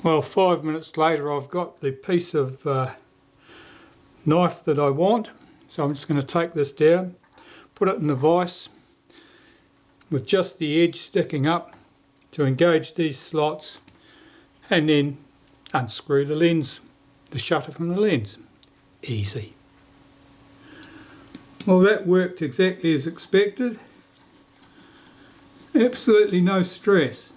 Well, 5 minutes later I've got the piece of knife that I want, so I'm just going to take this down, put it in the vise with just the edge sticking up to engage these slots, and then unscrew the lens, the shutter from the lens. Easy. Well, that worked exactly as expected. Absolutely no stress.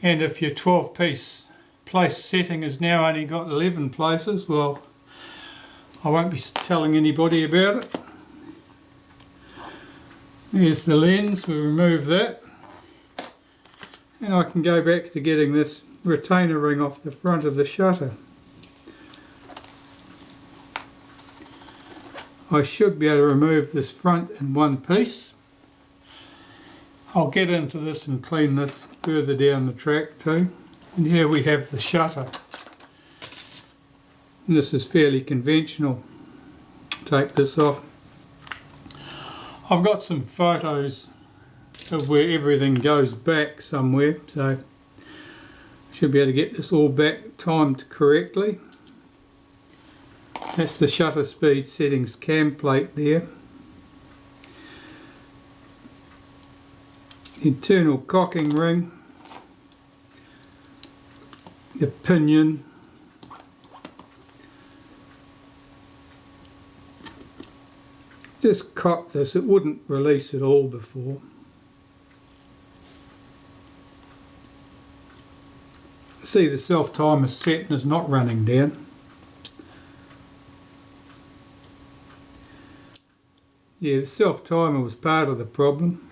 And if your 12-piece place setting has now only got 11 places, well, I won't be telling anybody about it. There's the lens, we remove that. And I can go back to getting this retainer ring off the front of the shutter. I should be able to remove this front in one piece. I'll get into this and clean this further down the track too. And here we have the shutter. And this is fairly conventional. Take this off. I've got some photos of where everything goes back somewhere, so I should be able to get this all back timed correctly. That's the shutter speed settings cam plate there. Internal cocking ring, the pinion, just cock this, it wouldn't release at all before. See, the self timer set and is not running down. Yeah, the self timer was part of the problem.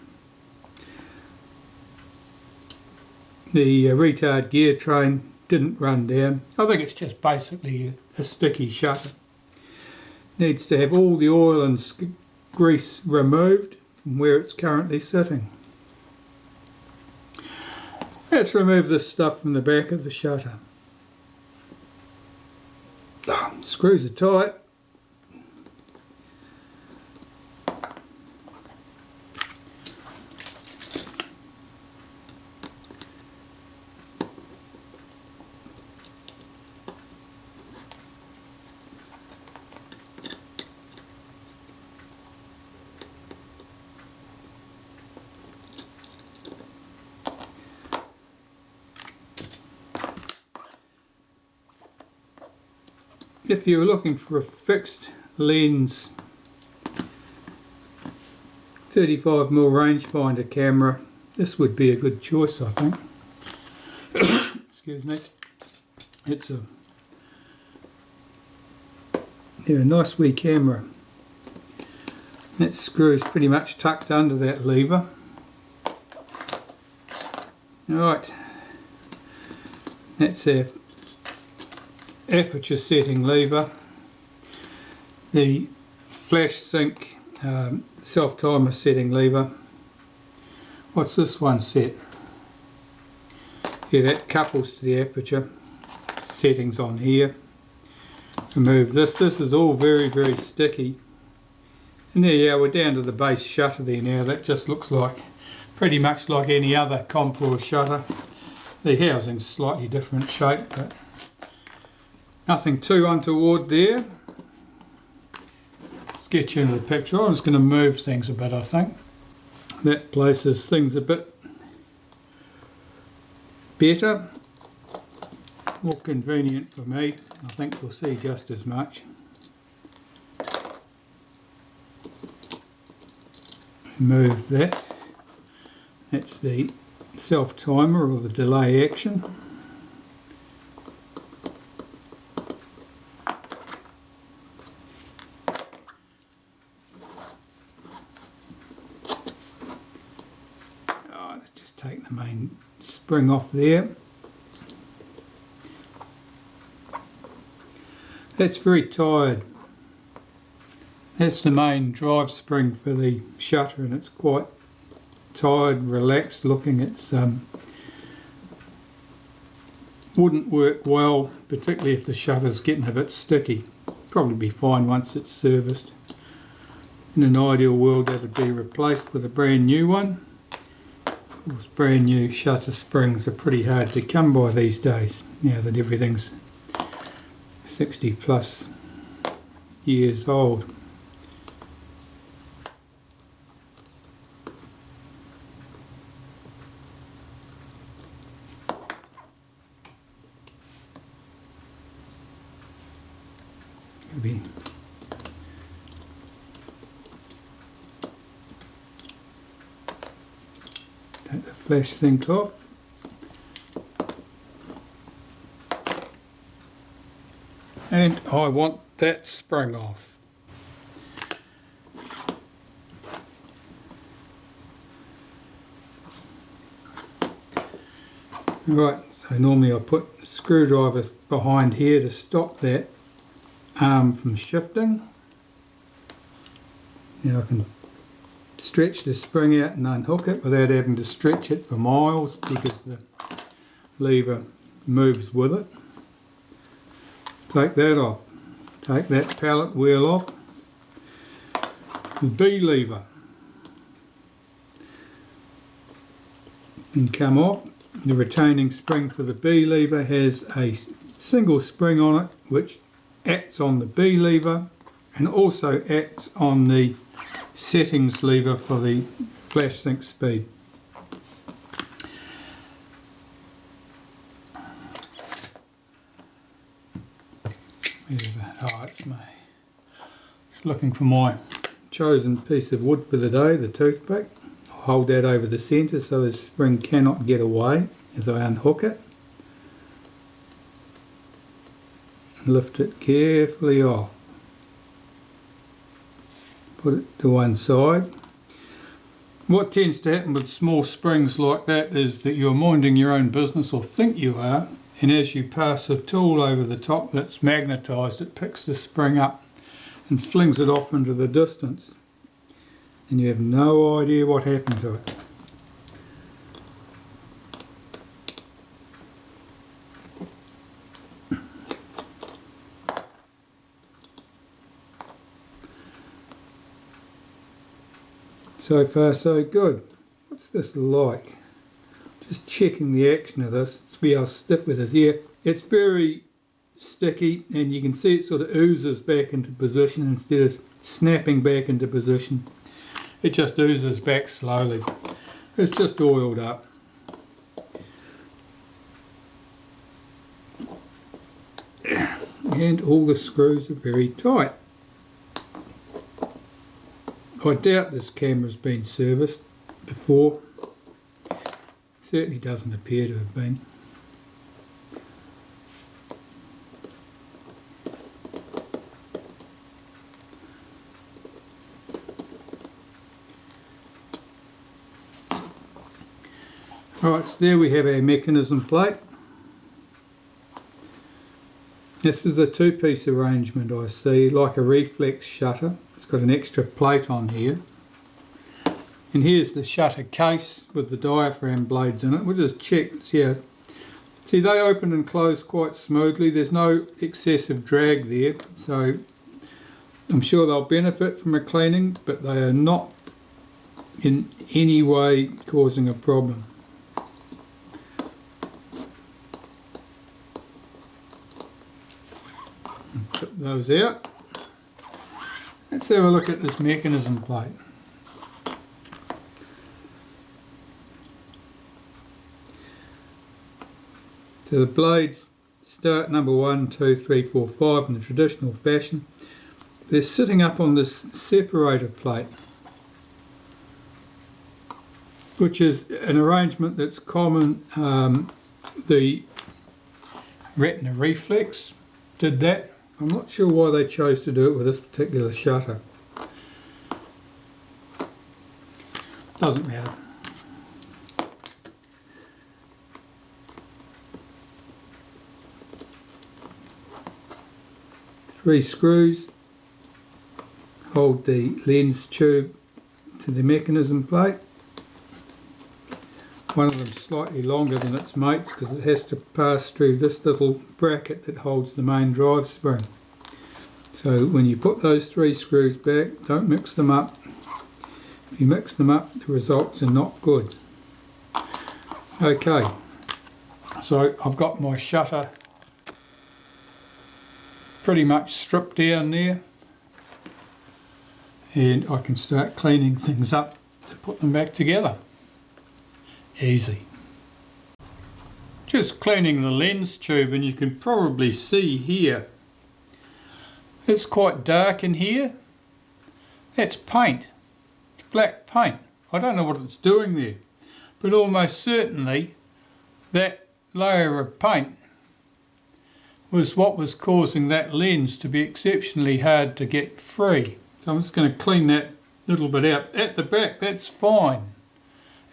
The retard gear train didn't run down. I think it's just basically a sticky shutter. Needs to have all the oil and grease removed from where it's currently sitting. Let's remove this stuff from the back of the shutter. Screws are tight. If you're looking for a fixed lens 35mm rangefinder camera, this would be a good choice, I think. Excuse me. It's a nice wee camera. That screw's pretty much tucked under that lever. Right, that's our aperture setting lever. The flash sync self timer setting lever. What's this one set? Yeah, that couples to the aperture settings on here. Remove this. This is all very, very sticky. And there you are, we're down to the base shutter there now. That just looks like pretty much like any other contour shutter. The housing's slightly different shape, but nothing too untoward there. Let's get you into the picture. I'm just going to move things a bit, I think. That places things a bit better. More convenient for me. I think we'll see just as much. Move that. That's the self timer or the delay action. Let's just take the main spring off there. That's very tired. That's the main drive spring for the shutter, and it's quite tired, relaxed looking. It's wouldn't work well, particularly if the shutter's getting a bit sticky. Probably be fine once it's serviced. In an ideal world that would be replaced with a brand new one. Of course, brand new shutter springs are pretty hard to come by these days, now that everything's 60 plus years old. Take the flash sink off. And I want that spring off. Right, so normally I put a screwdriver behind here to stop that arm from shifting. Now I can stretch the spring out and unhook it without having to stretch it for miles because the lever moves with it. Take that off. Take that pallet wheel off. The B lever can come off. The retaining spring for the B lever has a single spring on it which acts on the B lever and also acts on the settings lever for the flash sink speed. Where's that? Oh, it's me. Just looking for my chosen piece of wood for the day, the toothpick. I'll hold that over the centre so the spring cannot get away as I unhook it. Lift it carefully off. Put it to one side. What tends to happen with small springs like that is that you're minding your own business, or think you are, and as you pass a tool over the top that's magnetised, it picks the spring up and flings it off into the distance, and you have no idea what happened to it. So far so good. What's this like? Just checking the action of this. See how stiff it is here. It's very sticky and you can see it sort of oozes back into position instead of snapping back into position. It just oozes back slowly. It's just oiled up. And all the screws are very tight. I doubt this camera's been serviced before. Certainly doesn't appear to have been. Right, so there we have our mechanism plate. This is a two-piece arrangement, I see, like a reflex shutter. It's got an extra plate on here. And here's the shutter case with the diaphragm blades in it. We'll just check. See, they open and close quite smoothly. There's no excessive drag there, so I'm sure they'll benefit from a cleaning, but they are not in any way causing a problem. Put those out. Let's have a look at this mechanism plate. So the blades start number 1, 2, 3, 4, 5 in the traditional fashion. They're sitting up on this separator plate, which is an arrangement that's common. The Retina Reflex did that. I'm not sure why they chose to do it with this particular shutter. Doesn't matter. Three screws hold the lens tube to the mechanism plate. One of them slightly longer than its mates because it has to pass through this little bracket that holds the main drive spring. So when you put those 3 screws back, don't mix them up. If you mix them up, the results are not good. Okay, so I've got my shutter pretty much stripped down there, and I can start cleaning things up to put them back together. Easy. Just cleaning the lens tube, and you can probably see here it's quite dark in here. That's paint. It's black paint. I don't know what it's doing there, but almost certainly that layer of paint was what was causing that lens to be exceptionally hard to get free. So I'm just going to clean that little bit out. At the back, that's fine.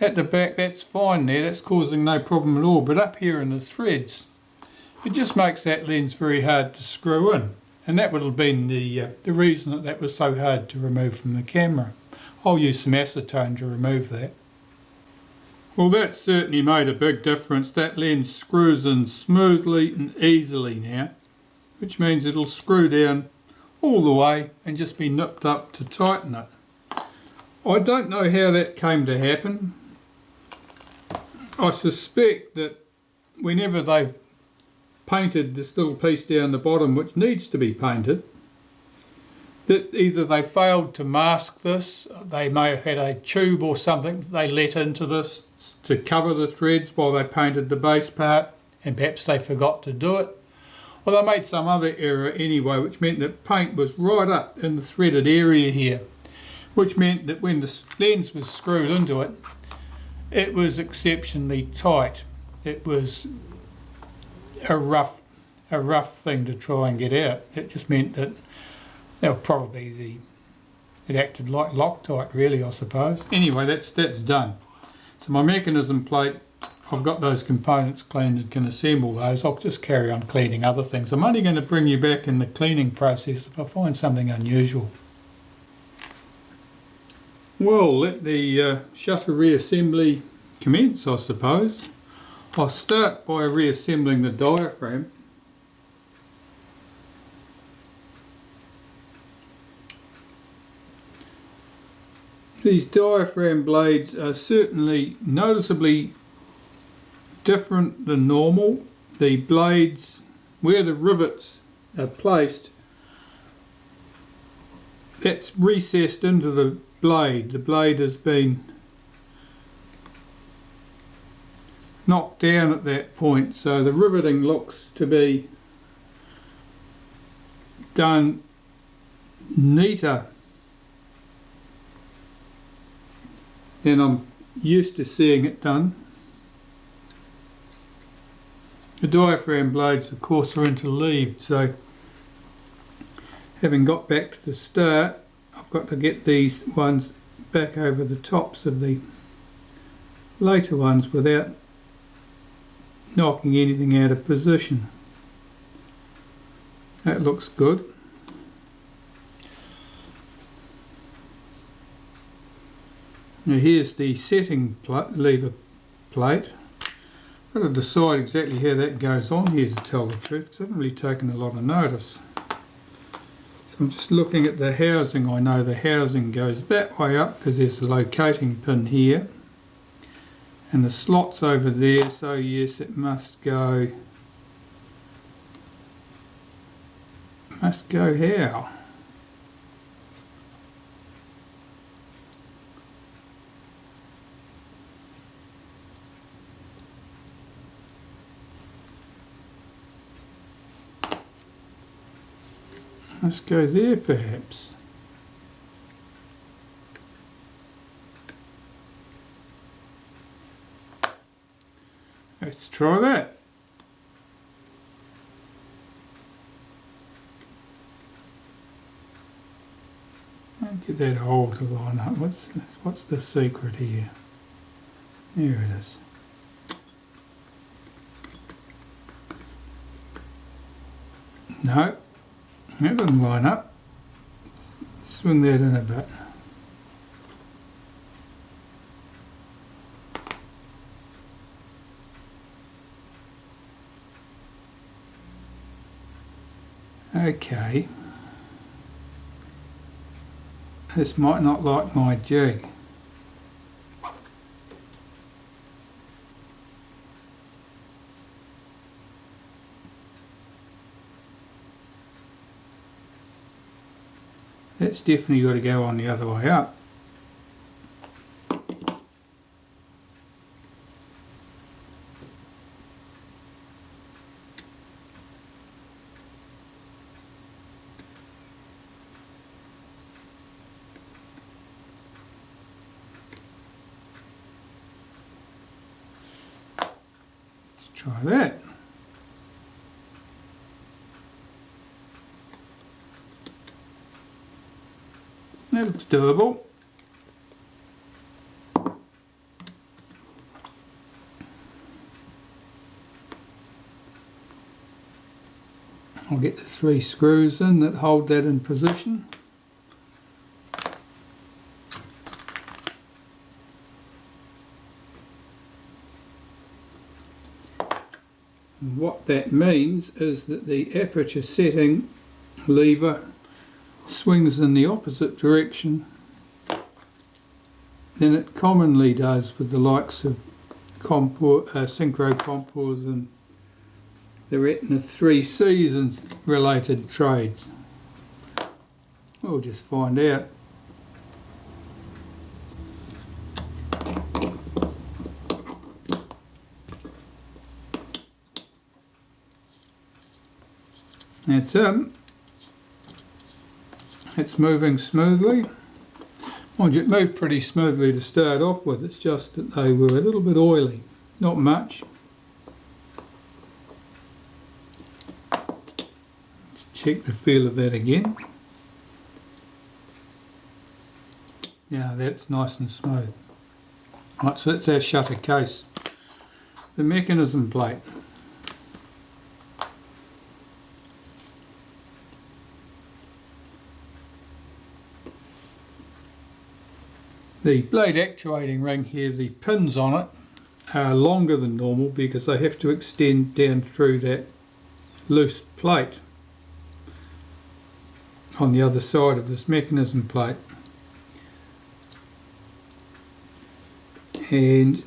At the back, that's fine there. That's causing no problem at all. But up here in the threads, it just makes that lens very hard to screw in. And that would have been the reason that was so hard to remove from the camera. I'll use some acetone to remove that. Well, that certainly made a big difference. That lens screws in smoothly and easily now, which means it'll screw down all the way and just be nipped up to tighten it. I don't know how that came to happen. I suspect that whenever they've painted this little piece down the bottom, which needs to be painted, that either they failed to mask this, they may have had a tube or something that they let into this to cover the threads while they painted the base part, and perhaps they forgot to do it, or they made some other error anyway, which meant that paint was right up in the threaded area here, which meant that when the lens was screwed into it, it was exceptionally tight. It was a rough thing to try and get out. It just meant that probably it acted like Loctite, really, I suppose. Anyway, that's done. So my mechanism plate, I've got those components cleaned and can assemble those. I'll just carry on cleaning other things. I'm only going to bring you back in the cleaning process if I find something unusual. Well, let the shutter reassembly commence, I suppose. I'll start by reassembling the diaphragm. These diaphragm blades are certainly noticeably different than normal. The blades, where the rivets are placed, that's recessed into the blade. The blade has been knocked down at that point, so the riveting looks to be done neater than I'm used to seeing it done. The diaphragm blades, of course, are interleaved, so having got back to the start, I've got to get these ones back over the tops of the later ones without knocking anything out of position. That looks good. Now here's the setting lever plate. I've got to decide exactly how that goes on here, to tell the truth, because I haven't really taken a lot of notice. So I'm just looking at the housing. I know the housing goes that way up because there's a locating pin here, and the slot's over there, so yes, it must go how? Let's go there, perhaps. Let's try that. I'll get that hole to line up. What's the secret here? There it is. No. That doesn't line up. Let's swing that in a bit. Okay. this might not like my jig. That's definitely got to go on the other way up. Let's try that. That looks doable. I'll get the 3 screws in that hold that in position. And what that means is that the aperture setting lever swings in the opposite direction than it commonly does with the likes of synchro compours and the Retina 3 seasons related trades. We'll just find out. That's it. It's moving smoothly. Mind you, it moved pretty smoothly to start off with, it's just that they were a little bit oily, not much. Let's check the feel of that again. Yeah, that's nice and smooth. Right, so that's our shutter case. The mechanism plate. The blade actuating ring here, the pins on it are longer than normal because they have to extend down through that loose plate on the other side of this mechanism plate. And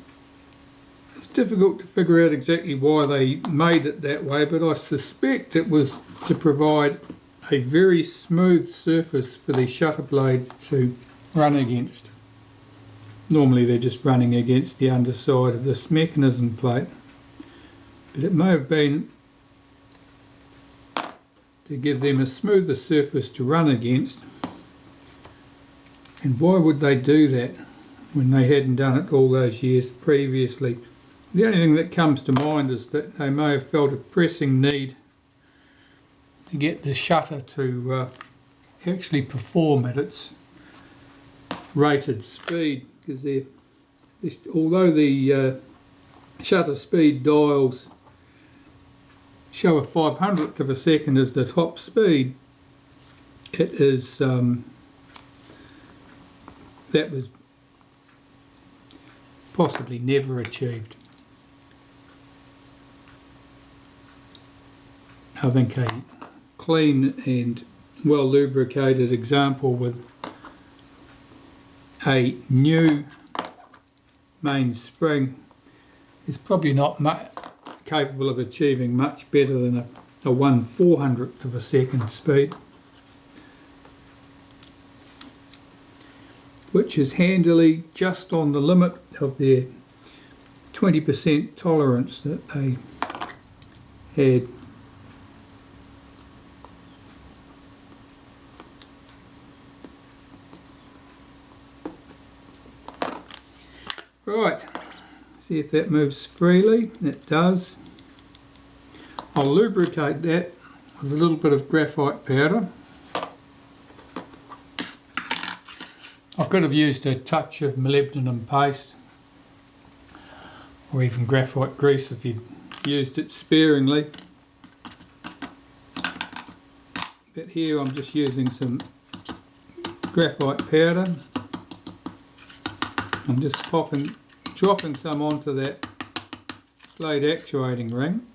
it's difficult to figure out exactly why they made it that way, but I suspect it was to provide a very smooth surface for the shutter blades to run against. Normally they're just running against the underside of this mechanism plate, but it may have been to give them a smoother surface to run against. And why would they do that when they hadn't done it all those years previously? The only thing that comes to mind is that they may have felt a pressing need to get the shutter to actually perform at its rated speed, because although the shutter speed dials show a 500th of a second as the top speed, it is that was possibly never achieved. I think a clean and well lubricated example with a new main spring is probably not capable of achieving much better than a 1/400th of a second speed, which is handily just on the limit of their 20% tolerance that they had. Right, see if that moves freely. It does. I'll lubricate that with a little bit of graphite powder. I could have used a touch of molybdenum paste or even graphite grease if you'd used it sparingly. But here I'm just using some graphite powder. I'm just dropping some onto that blade actuating ring.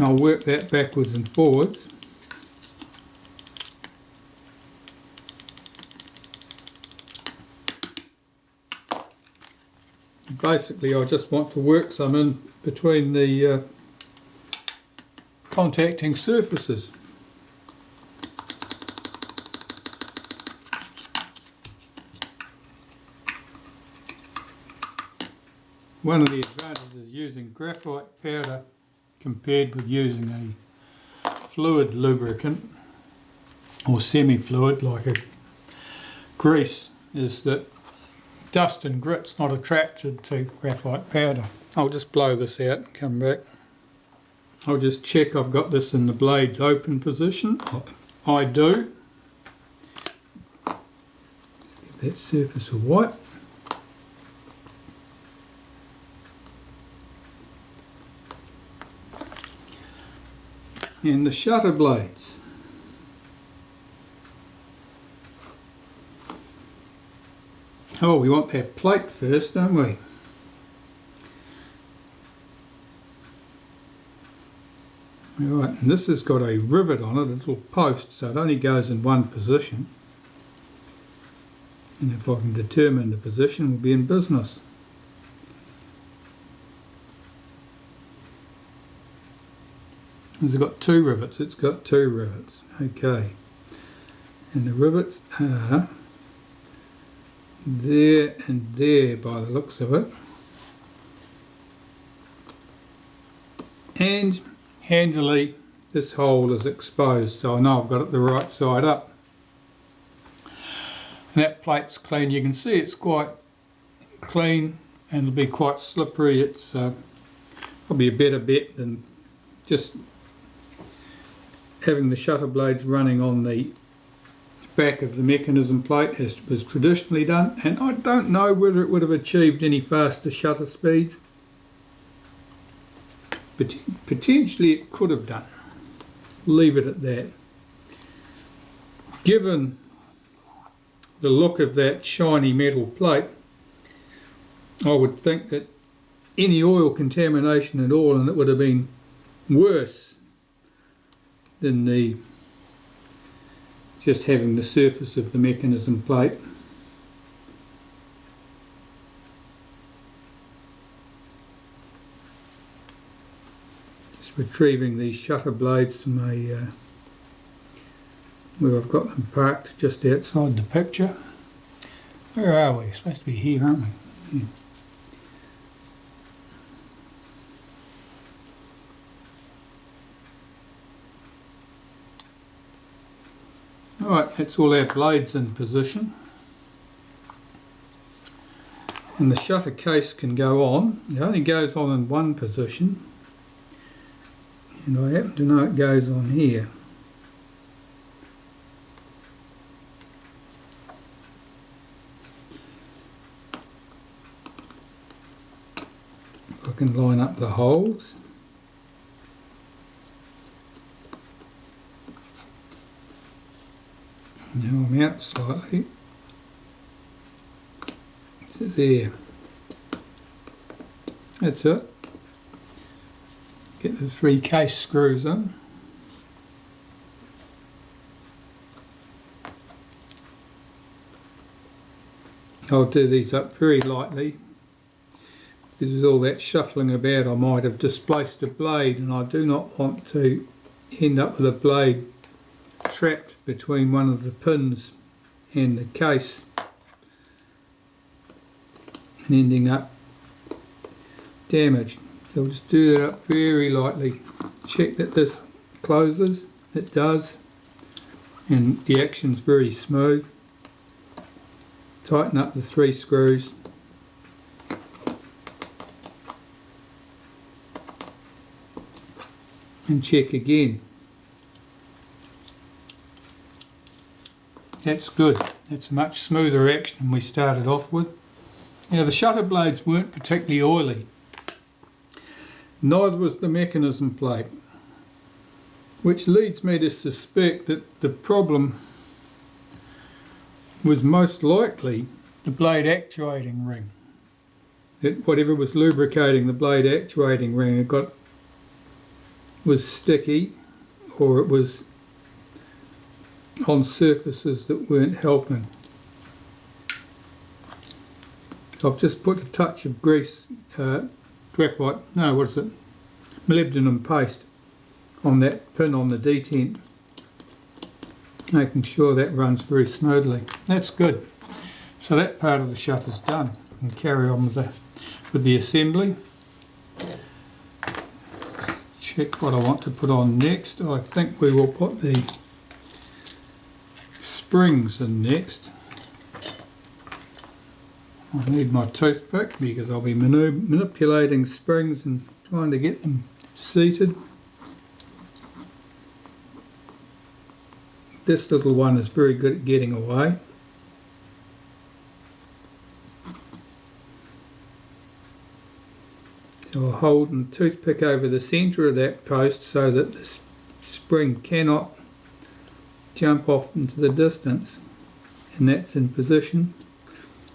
And I'll work that backwards and forwards. Basically I just want to work some in between the contacting surfaces. One of the advantages of using graphite powder compared with using a fluid lubricant or semi-fluid like a grease is that dust and grit's not attracted to graphite powder. I'll just blow this out and come back. I'll just check I've got this in the blades open position. I do. Let's give that surface a wipe. And the shutter blades. Oh, we want that plate first, don't we? Right, and this has got a rivet on it, a little post, so it only goes in one position. And if I can determine the position, we'll be in business. It's got two rivets, it's got two rivets, okay. And the rivets are there and there by the looks of it. And handily this hole is exposed, so I know I've got it the right side up. And that plate's clean, you can see it's quite clean and it'll be quite slippery. It's probably a better bet than just having the shutter blades running on the back of the mechanism plate as was traditionally done, and I don't know whether it would have achieved any faster shutter speeds. But potentially it could have done. Leave it at that. Given the look of that shiny metal plate, I would think that any oil contamination at all, and it would have been worse than the just having the surface of the mechanism plate. Just retrieving these shutter blades from where I've got them parked just outside the picture. Where are we? We're supposed to be here, aren't we? Yeah. Alright, that's all our blades in position. And the shutter case can go on. It only goes on in one position. And I happen to know it goes on here. If I can line up the holes. Now I'm out slightly. So there. That's it. Get the 3 case screws in. I'll do these up very lightly. Because with all that shuffling about I might have displaced a blade, and I do not want to end up with a blade trapped between one of the pins and the case and ending up damaged. So we'll just do that up very lightly. Check that this closes. It does, and the action's very smooth. Tighten up the 3 screws. And check again. That's good. That's a much smoother action than we started off with. Now the shutter blades weren't particularly oily. Neither was the mechanism plate. Which leads me to suspect that the problem was most likely the blade actuating ring. That whatever was lubricating the blade actuating ring had got was sticky or it was on surfaces that weren't helping. So I've just put a touch of graphite, no, what is it? Molybdenum paste on that pin on the detent, making sure that runs very smoothly. That's good. So that part of the shutter's done. And carry on with the assembly. Check what I want to put on next. I think we will put the springs in next. I need my toothpick because I'll be manipulating springs and trying to get them seated. This little one is very good at getting away. So I'll hold the toothpick over the centre of that post so that the spring cannot jump off into the distance, and that's in position.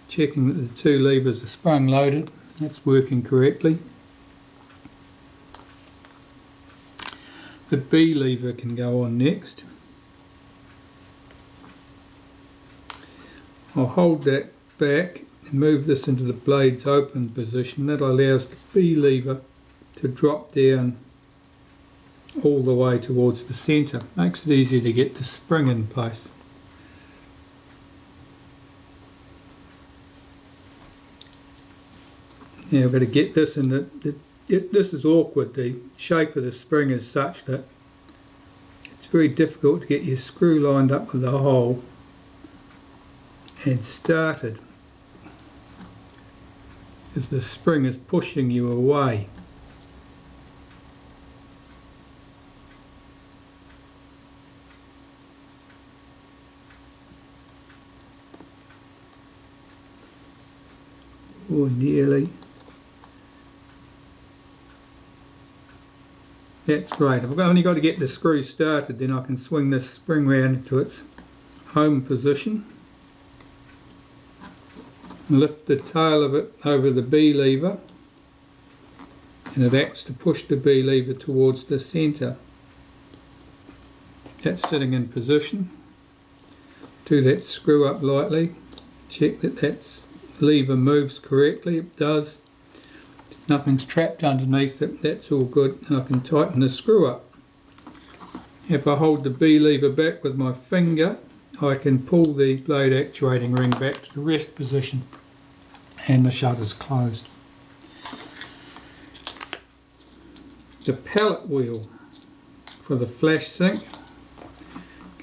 Checking that the two levers are sprung loaded, that's working correctly. The B lever can go on next. I'll hold that back and move this into the blade's open position. That allows the B lever to drop down all the way towards the centre. Makes it easier to get the spring in place. Now I've got to get this in this is awkward. The shape of the spring is such that it's very difficult to get your screw lined up with the hole and started, as the spring is pushing you away. Or nearly. That's great. I've only got to get the screw started, then I can swing this spring round to its home position. Lift the tail of it over the B lever, and it acts to push the B lever towards the centre. That's sitting in position. Do that screw up lightly. Check that that lever moves correctly. It does. Nothing's trapped underneath it. That's all good. And I can tighten the screw up. If I hold the B lever back with my finger, I can pull the blade actuating ring back to the rest position and the shutter's closed. The pellet wheel for the flash sink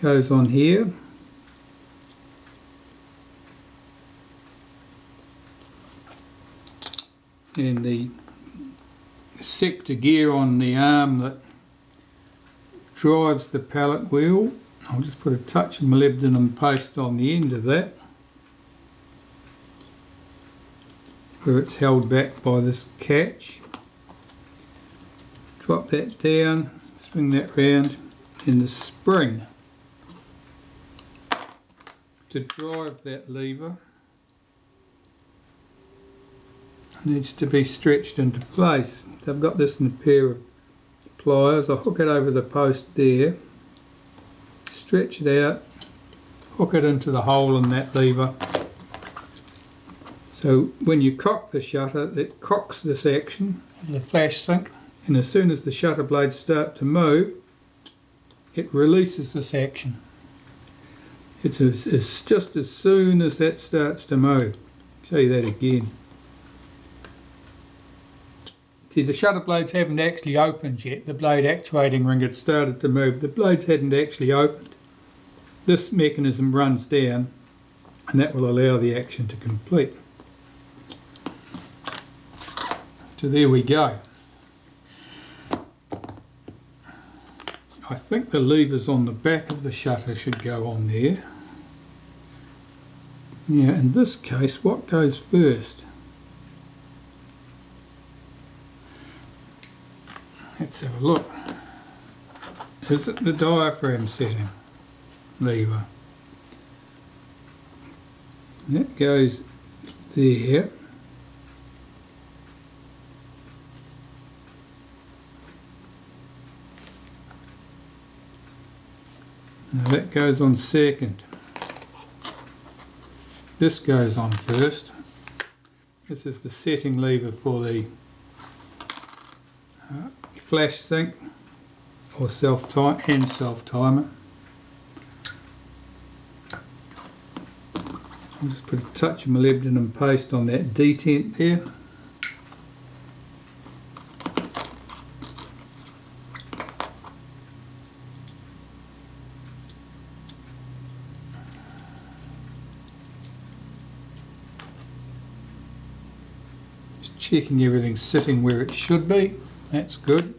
goes on here. And the sector gear on the arm that drives the pellet wheel, I'll just put a touch of molybdenum paste on the end of that, where it's held back by this catch. Drop that down, swing that round, and the spring to drive that lever needs to be stretched into place. So I've got this in a pair of pliers. I'll hook it over the post there, stretch it out, hook it into the hole in that lever. So when you cock the shutter, it cocks this action of the flash sink, and as soon as the shutter blades start to move, it releases this action. It's just as soon as that starts to move. I'll show you that again. See, the shutter blades haven't actually opened yet. The blade actuating ring had started to move. The blades hadn't actually opened. This mechanism runs down, and that will allow the action to complete. So there we go. I think the levers on the back of the shutter should go on there. Now in this case, what goes first? Let's have a look. Is it the diaphragm setting lever? That goes there. Now that goes on second. This goes on first. This is the setting lever for the flash sync or self-timer. I'll just put a touch of molybdenum paste on that detent there. Just checking everything's sitting where it should be. That's good.